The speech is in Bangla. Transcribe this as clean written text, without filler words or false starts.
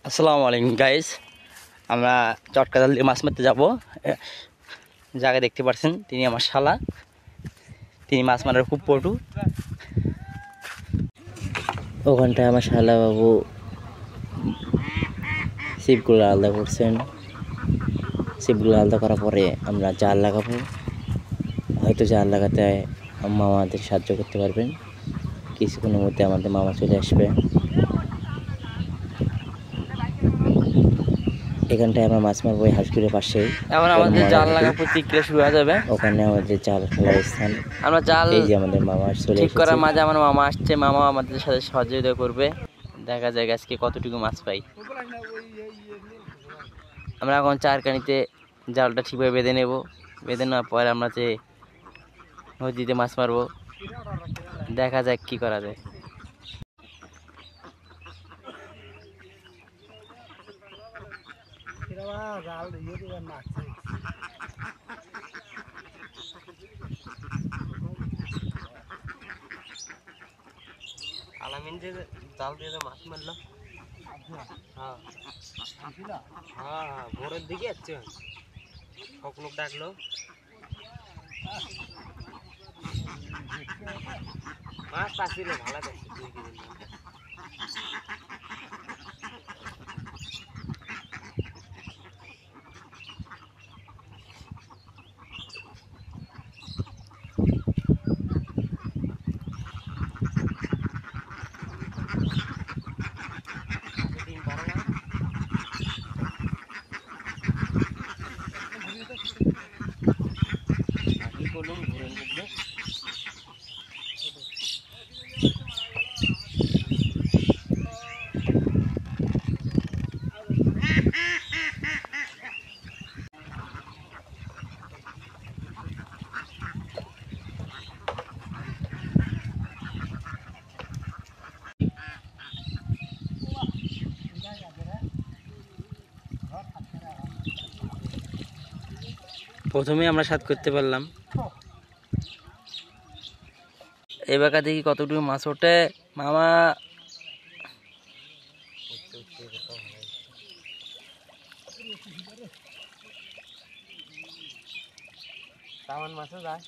আসসালামু আলাইকুম গাইস, আমরা চটকাজাল দিয়ে মাছ মারতে যাব। জায়গায় দেখতে পাচ্ছেন তিনি আমার শালা, তিনি মাছ মারার খুব পটু। ওখানটায় আমার শালা বাবু ছিপগুলো আলাদা করছেন। ছিপগুলো আলাদা করার পরে আমরা জাল লাগাবো। হয়তো জাল লাগাতে মামা আমাদের সাহায্য করতে পারবেন। কিছুক্ষণের মধ্যে আমাদের মামা চলে আসবে। এখানটায় আমরা মাছ মারবো হাঁসগুলোর পাশে। এখন আমাদের জাল লাগা প্রতিক্রিয়া শুরু হয়ে যাবে। ওখানে আমাদের জাল ফেলার স্থান। আমরা জাল এই যে আমাদের মামা চলে ঠিক এসেছে। করার মাঝে আমার মামা আসছে, মামা আমাদের সাথে সহযোগিতা করবে। দেখা যায় আজকে কতটুকু মাছ পাই। আমরা এখন চারকানিতে জালটা ঠিকভাবে বেঁধে নেব। বেঁধে নেওয়ার পরে আমরা যে নদীতে মাছ মারবো, দেখা যাক কি করা যায়। আলামিন যে জাল দিয়ে মাছ মারলো, হ্যাঁ হ্যাঁ ভোরের দিকে আসছে, কখনো ডাকলো মাছ পাচ্ছিল ভালো পাচ্ছি 2 কেজি। প্রথমে আমরা স্বাদ করতে পারলাম, এবার দেখি কতটুকু মাছ ওঠে। মামা তামান মাছও যায়।